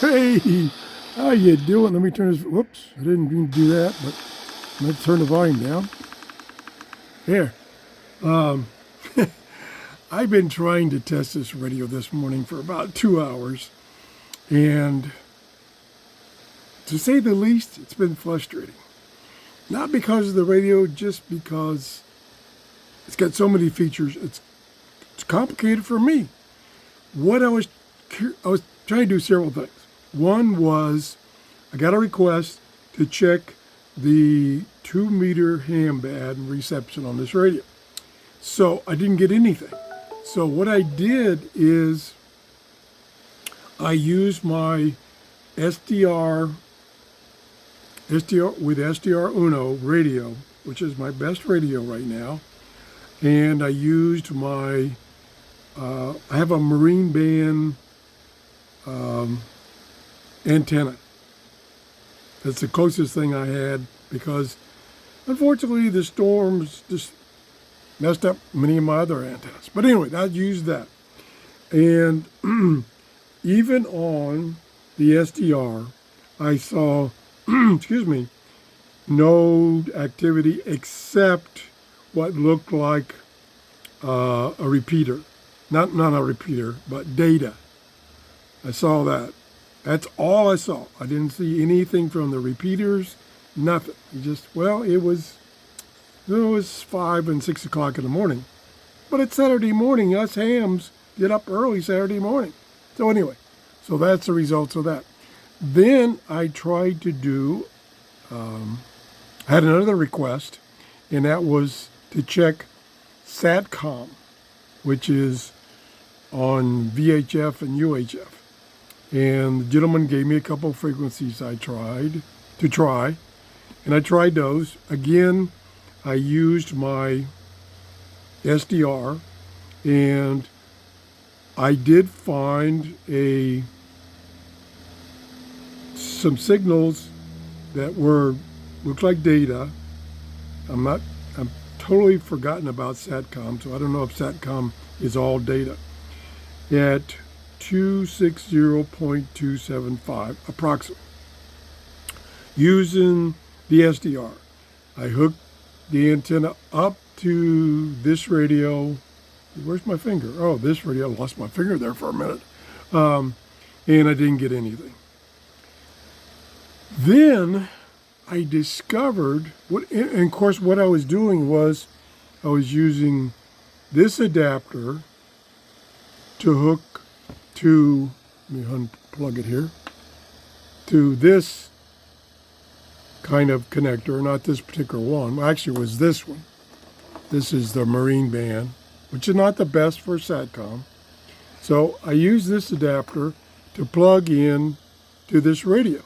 Hey, how you doing? Let me turn this. Whoops, I didn't mean to do that, but let's turn the volume down. There. Um, I've been trying to test this radio this morning for about 2 hours, and to say the least, it's been frustrating. Not because of the radio, just because it's got so many features. It's complicated for me. What I was trying to do several things. One was I got a request to check the 2-meter ham band reception on this radio. So I didn't get anything. So what I did is I used my SDR with SDR Uno radio, which is my best radio right now. And I used my, I have a marine band antenna. That's the closest thing I had because unfortunately the storms just messed up many of my other antennas. But anyway, I used that. And even on the SDR, I saw, excuse me, no activity except what looked like a repeater. Not a repeater, but data. I saw that. That's all I saw. I didn't see anything from the repeaters, nothing. It was 5 and 6 o'clock in the morning. But it's Saturday morning. Us hams get up early Saturday morning. So anyway, so that's the results of that. Then I tried to do, had another request, and that was to check SATCOM, which is on VHF and UHF. And the gentleman gave me a couple of frequencies I tried to try, and I tried those. Again, I used my SDR, and I did find some signals that looked like data. I'm totally forgotten about SATCOM, so I don't know if SATCOM is all data. At 260.275 approximately. Using the SDR, I hooked the antenna up to this radio. Where's my finger? Oh, this radio. I lost my finger there for a minute. And I didn't get anything. Then I discovered, and of course what I was doing was I was using this adapter to hook to, let me unplug it here, to this kind of connector, not this particular one. Actually, it was this one. This is the marine band, which is not the best for SATCOM. So I used this adapter to plug in to this radio.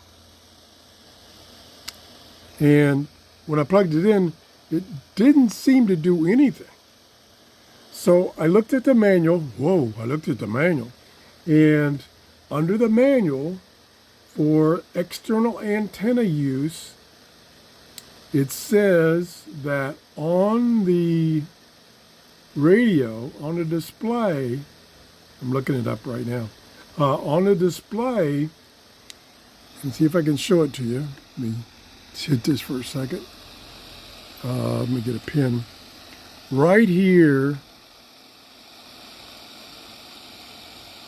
And when I plugged it in, it didn't seem to do anything. So I looked at the manual. I looked at the manual. And under the manual for external antenna use, it says that on the radio, on the display, I'm looking it up right now, on the display, and see if I can show it to you. Let me hit this for a second. Let me get a pen. Right here,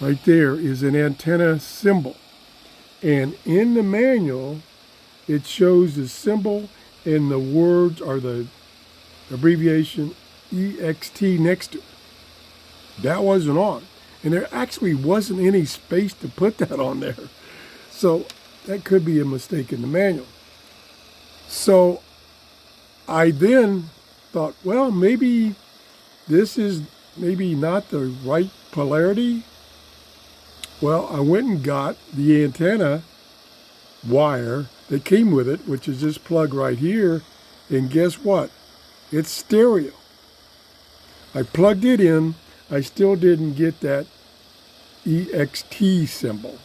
right there is an antenna symbol. And in the manual, it shows the symbol and the words are the abbreviation EXT next to it. That wasn't on. And there actually wasn't any space to put that on there. So that could be a mistake in the manual. So I then thought, well, maybe this is maybe not the right polarity. Well, I went and got the antenna wire that came with it, which is this plug right here, and guess what? It's stereo. I plugged it in, I still didn't get that EXT symbol.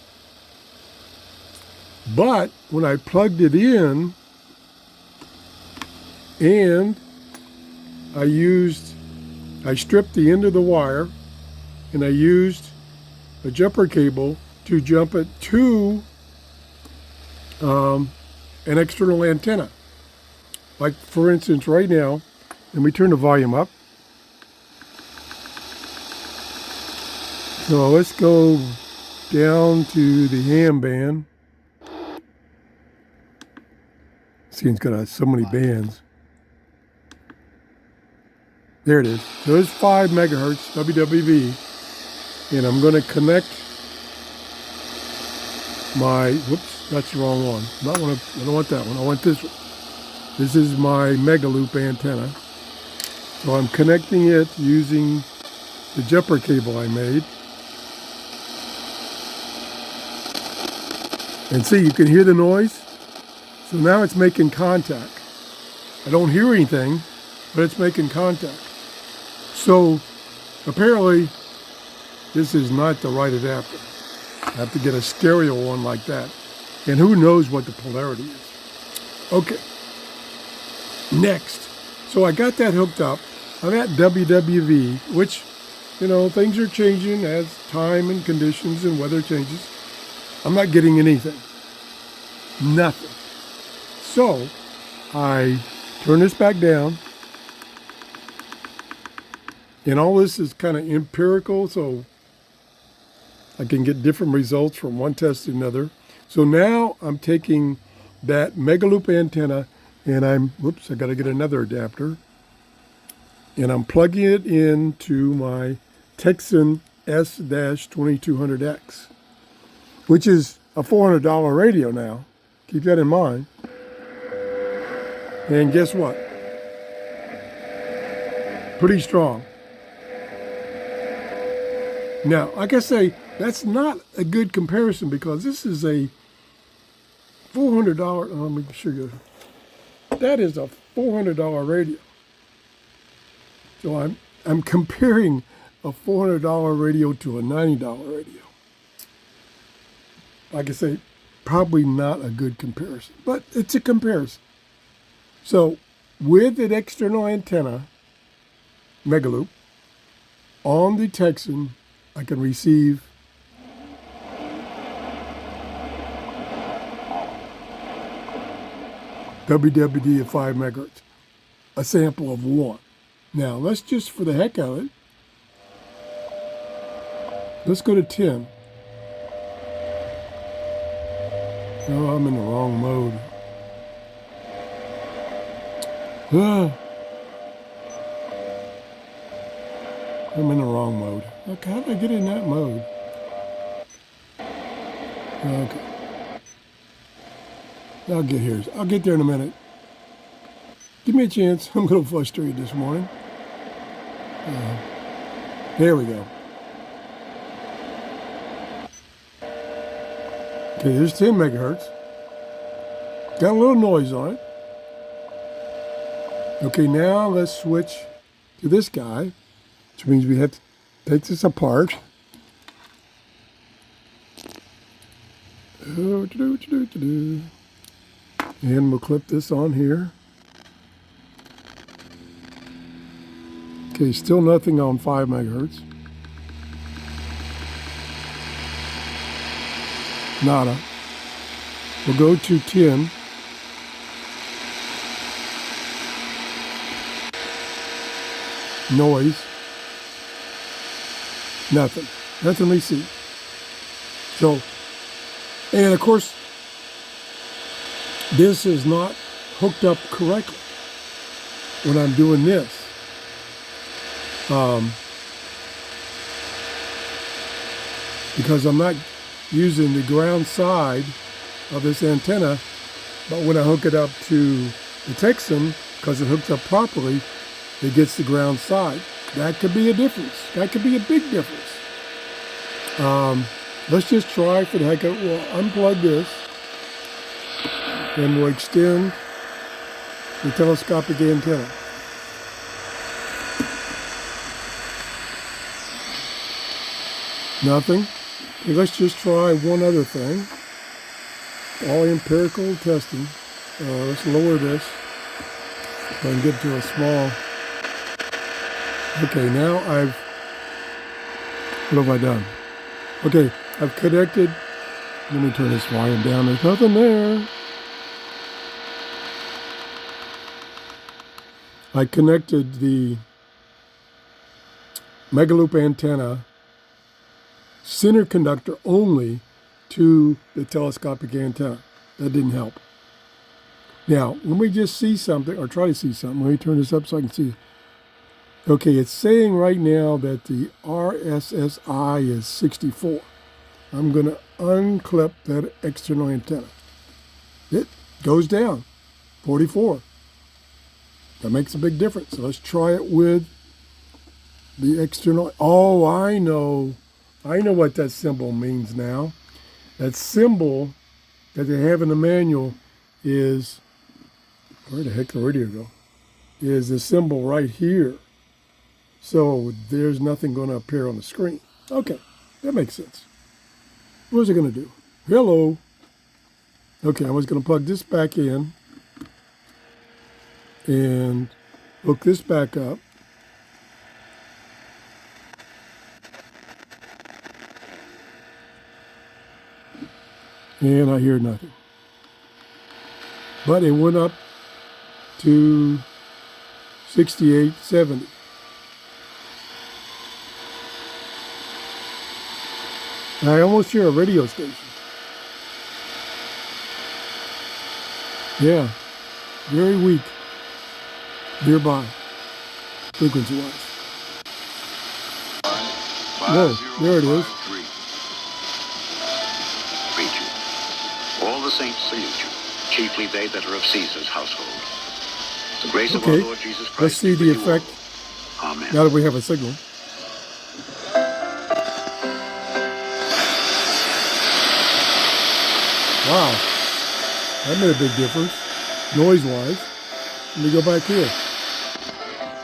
But when I plugged it in, and I stripped the end of the wire, and I used a jumper cable to jump it to an external antenna. Like for instance right now, let me turn the volume up. So let's go down to the ham band. See, it's got so many bands. There it is. So it's 5 megahertz WWV. And I'm going to connect my, whoops, that's the wrong one. I don't want that one. I want this one. This is my mega loop antenna. So I'm connecting it using the jumper cable I made. And see, you can hear the noise. So now it's making contact. I don't hear anything, but it's making contact. So apparently this is not the right adapter. I have to get a stereo one like that. And who knows what the polarity is. Okay, next. So I got that hooked up. I'm at WWV, which, you know, things are changing as time and conditions and weather changes. I'm not getting anything. Nothing. So I turn this back down. And all this is kind of empirical, so I can get different results from one test to another. So now I'm taking that Megaloop antenna and I got to get another adapter. And I'm plugging it into my Texan S-2200X, which is a $400 radio now. Keep that in mind. And guess what? Pretty strong. Now, like I say, that's not a good comparison because this is a $400, let me show you. That is a $400 radio. So I'm comparing a $400 radio to a $90 radio. Like I say, probably not a good comparison, but it's a comparison. So with an external antenna, Megaloop, on the Texan, I can receive WWD at 5 megahertz, a sample of 1. Now, let's just, for the heck of it, let's go to 10. Oh, I'm in the wrong mode. I'm in the wrong mode. Okay, how did I get in that mode? Okay. I'll get here. I'll get there in a minute. Give me a chance. I'm a little frustrated this morning. There we go. Okay, here's 10 megahertz. Got a little noise on it. Okay, now let's switch to this guy, which means we have to take this apart. And we'll clip this on here. Okay, still nothing on 5 megahertz. Nada. We'll go to 10. Noise. Nothing. Nothing we see. So, and of course, this is not hooked up correctly when I'm doing this. Because I'm not using the ground side of this antenna, but when I hook it up to the Texan, because it hooks up properly, it gets the ground side. That could be a difference. That could be a big difference. Let's just try for the heck of it. We'll unplug this and we'll extend the telescopic antenna. Nothing. Okay, let's just try one other thing. All empirical testing. Let's lower this so I can get to a small. Okay, now what have I done? Okay, I've connected. Let me turn this volume down. There's nothing there. I connected the Megaloop antenna center conductor only to the telescopic antenna. That didn't help. Now, let me just see something, or try to see something. Let me turn this up so I can see. Okay, it's saying right now that the RSSI is 64. I'm going to unclip that external antenna. It goes down, 44. That makes a big difference. So let's try it with the external. Oh, I know what that symbol means now. That symbol that they have in the manual is, where the heck did the radio go? Is the symbol right here. So there's nothing going to appear on the screen. Okay, that makes sense. What is it going to do? Hello. Okay, I was going to plug this back in and hook this back up. And I hear nothing. But it went up to 68, 70. And I almost hear a radio station. Yeah, very weak. Nearby, frequency-wise. Whoa, there it is. Greet you. All the saints salute you, chiefly they that are of Caesar's household. The grace of our Lord Jesus Christ. Let's see the effect. Amen. Now that we have a signal. Wow, that made a big difference, noise-wise. Let me go back here.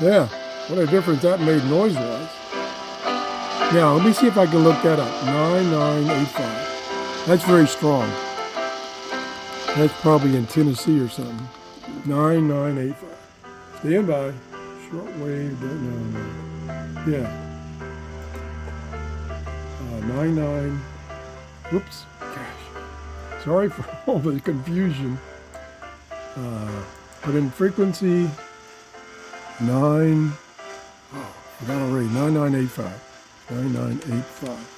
Yeah, what a difference that made noise-wise. Now, let me see if I can look that up. 9985. That's very strong. That's probably in Tennessee or something. 9985. Stand by. Shortwave. No. Yeah. 99. Whoops. Gosh. Sorry for all the confusion. Put in frequency 9. Oh, forgot already. 9985. 9985.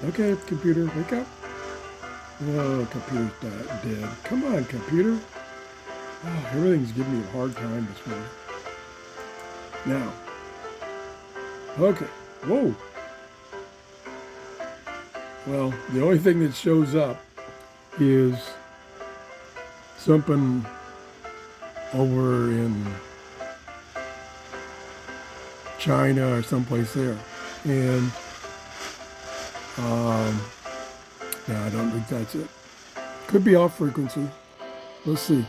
Okay, computer, wake up. Oh, computer's dead. Come on, computer. Oh, everything's giving me a hard time this morning. Now. Okay. Whoa. Well, the only thing that shows up is something over in China or someplace there. And no, I don't think that's it. Could be off frequency. Let's see.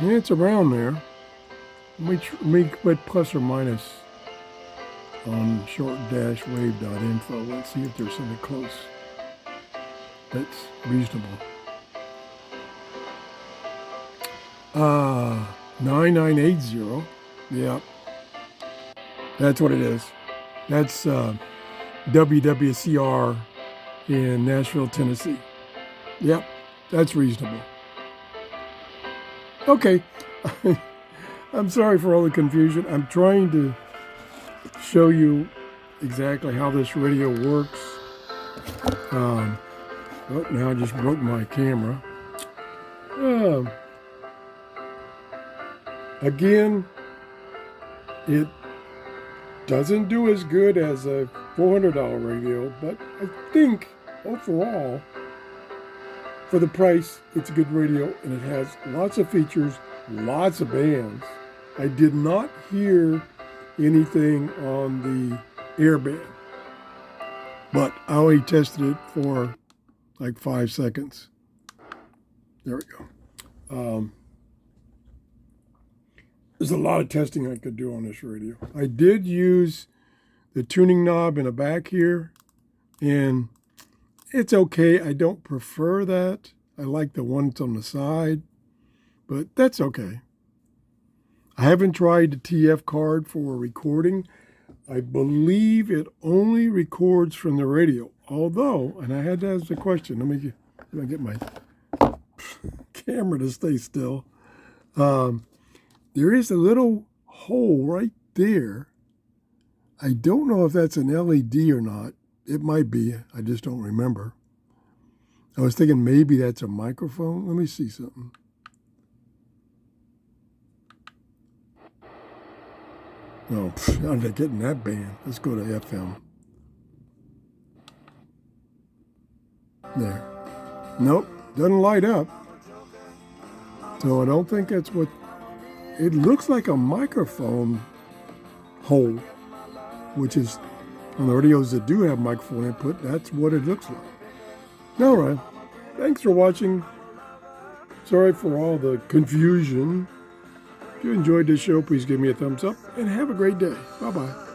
Yeah, it's around there. Let me put plus or minus on short-wave.info. Let's see if there's something close that's reasonable. 9980. Yeah. That's what it is. That's WWCR in Nashville, Tennessee. Yep, that's reasonable. Okay. I'm sorry for all the confusion. I'm trying to show you exactly how this radio works. Oh, now I just broke my camera. Again, it doesn't do as good as a $400 radio, but I think overall, for the price, it's a good radio, and it has lots of features, lots of bands. I did not hear anything on the airband, but I only tested it for like 5 seconds. There we go. There's a lot of testing I could do on this radio. I did use the tuning knob in the back here, and it's okay. I don't prefer that. I like the ones on the side, but that's okay. I haven't tried the TF card for recording. I believe it only records from the radio. Although, and I had to ask the question, let me get my camera to stay still. There is a little hole right there. I don't know if that's an LED or not. It might be. I just don't remember. I was thinking maybe that's a microphone. Let me see something. No, I'm not getting that band. Let's go to FM. There. Nope, doesn't light up. So I don't think that's what... It looks like a microphone hole, which is on the radios that do have microphone input. That's what it looks like. All right. Thanks for watching. Sorry for all the confusion. If you enjoyed this show, please give me a thumbs up and have a great day. Bye-bye.